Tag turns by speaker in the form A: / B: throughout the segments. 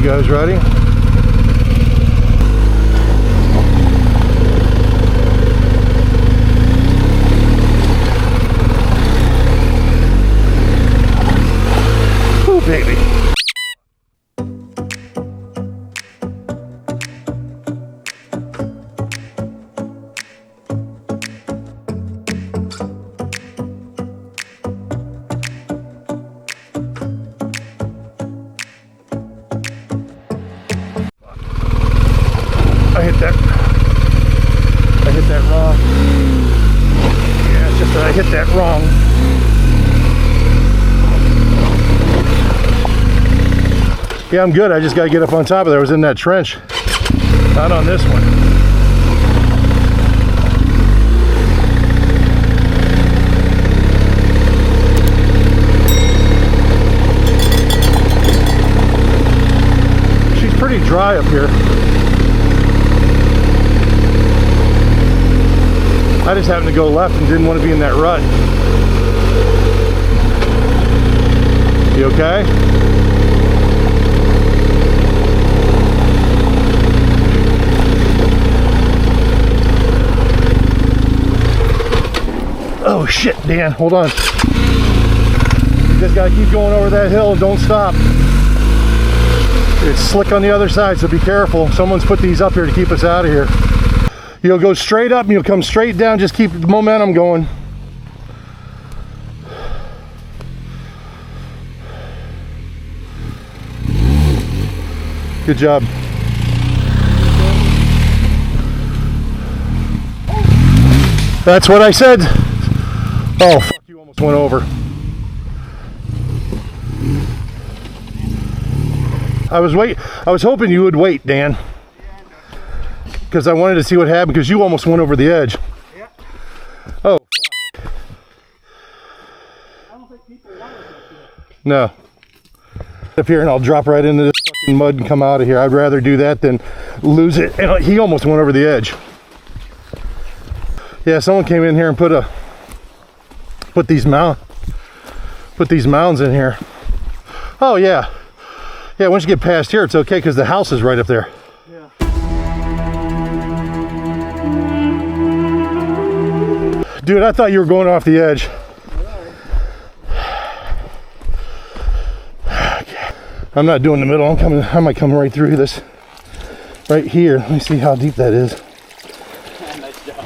A: You guys ready? Ooh, baby. I hit that wrong. Yeah, it's just that I hit that wrong. Yeah, I'm good. I just got to get up on top of there. I was in that trench. Not on this one. She's pretty dry up here. I just happened to go left and didn't want to be in that rut. You okay? Oh shit, Dan, hold on. You just gotta keep going over that hill and don't stop. It's slick on the other side, so be careful. Someone's put these up here to keep us out of here. You'll go straight up and you'll come straight down. Just keep the momentum going. Good job. That's what I said. Oh, fuck, you almost went over. I was hoping you would wait, Dan. Because I wanted to see what happened, because you almost went over the edge.
B: Yeah.
A: Oh, fuck.
B: I don't think people want us up here.
A: No. Up here and I'll drop right into this fucking mud and come out of here. I'd rather do that than lose it. And he almost went over the edge. Yeah, someone came in here and put these mounds in here. Oh yeah. Yeah, once you get past here, it's okay because the house is right up there.
B: Yeah.
A: Dude, I thought you were going off the edge. Okay. I'm not doing the middle. I might come right through this. Right here. Let me see how deep that is.
B: Nice job.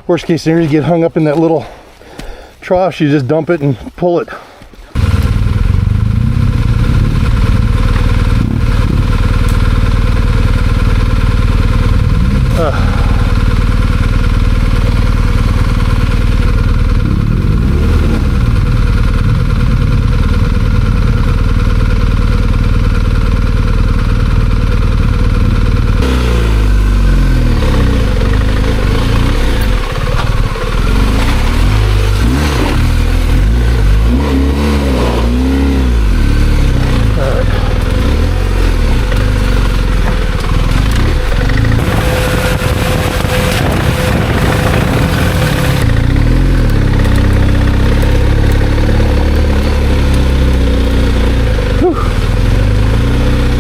A: Worst case scenario, you get hung up in that little trough. You just dump it and pull it.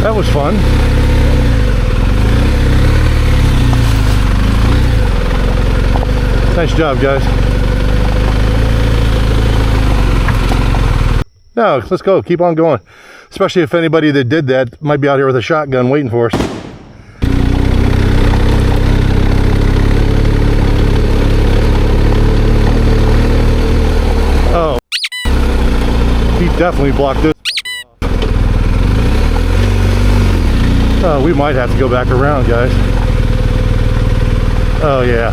A: That was fun. Nice job, guys. No, let's go. Keep on going. Especially if anybody that did that might be out here with a shotgun waiting for us. Oh. He definitely blocked this. Oh, we might have to go back around, guys. Oh yeah,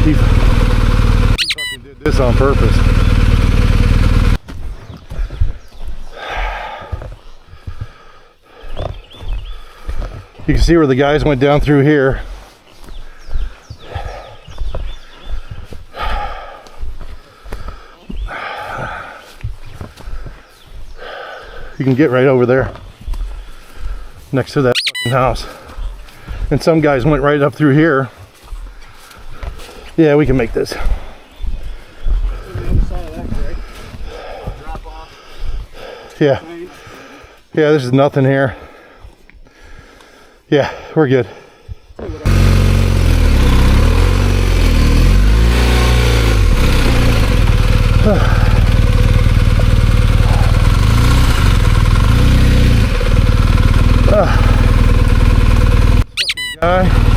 A: he fucking did this on purpose. You can see where the guys went down through here. You can get right over there. Next to that fucking house. And some guys went right up through here. Yeah, we can make this.
B: To the other side of that, Greg. Drop off.
A: Yeah. Yeah, this is nothing here. Yeah, we're good. Guy.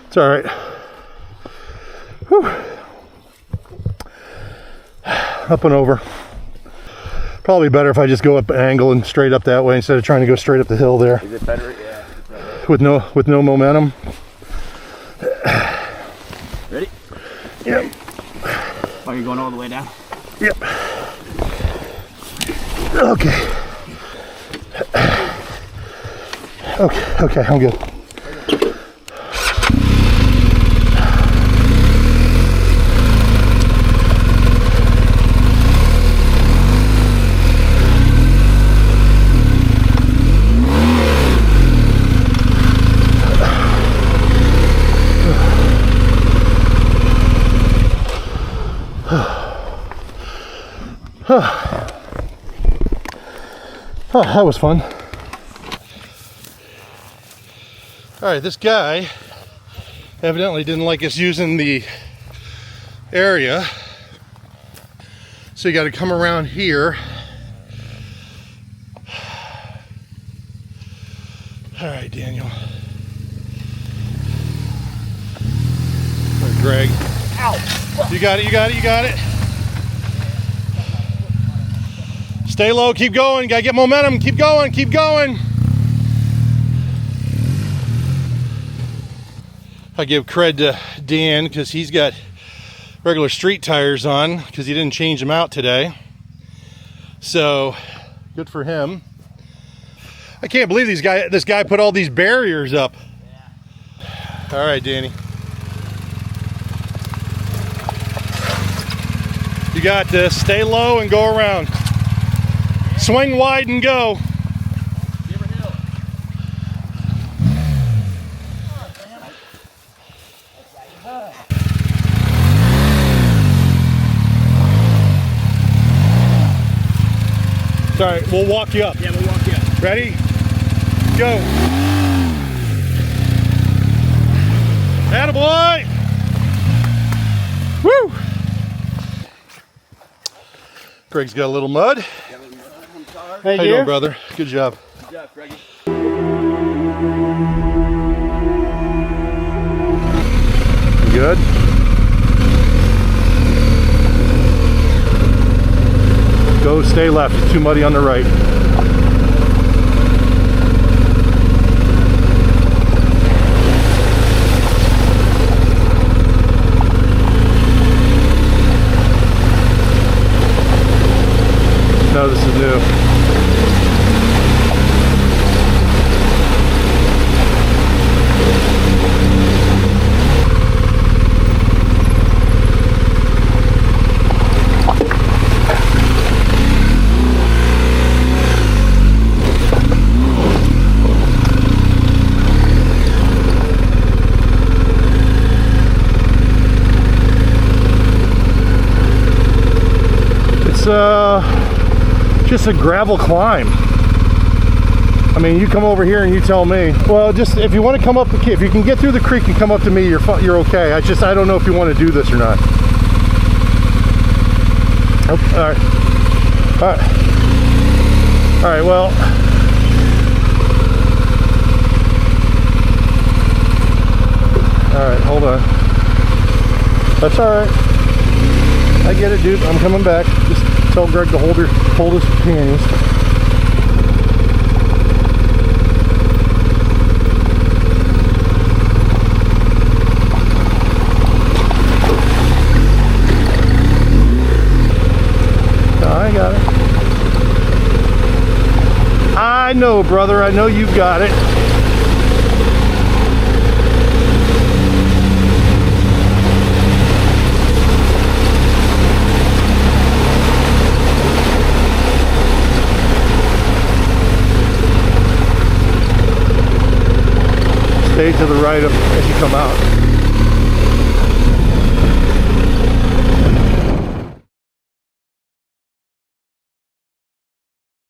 A: It's all right. Whew. Up and over. Probably better if I just go up an angle and straight up that way instead of trying to go straight up the hill there.
B: Is it better? Yeah.
A: With no momentum.
B: Ready?
A: Yep.
B: Are you going all the way down?
A: Yep. Okay. Okay, I'm good. Oh, that was fun. All right, this guy evidently didn't like us using the area, so you got to come around here. All right, Daniel. All right, Greg. Ow! You got it, you got it, you got it. Stay low, keep going, gotta get momentum, keep going, keep going. I give cred to Dan because he's got regular street tires on because he didn't change them out today. So, good for him. I can't believe this guy put all these barriers up. Yeah. All right, Danny. You got this, stay low and go around. Swing wide and go. It's all right, we'll walk you up.
B: Yeah, we'll walk you up.
A: Ready? Go. Attaboy! Woo! Greg's got a little mud. How you doing, brother? Good job.
B: Good job, Greggy.
A: Good. Go, stay left. It's too muddy on the right. No, this is new. Just a gravel climb. I mean, you come over here and you tell me. Well, just if you want to come up, if you can get through the creek and come up to me, you're okay. I don't know if you want to do this or not. Oh, all right. All right. All right. Well. All right. Hold on. That's all right. I get it, dude. I'm coming back. Just tell Greg to hold his panties. I got it. I know, brother. I know you've got it. stay to the right of as you come out.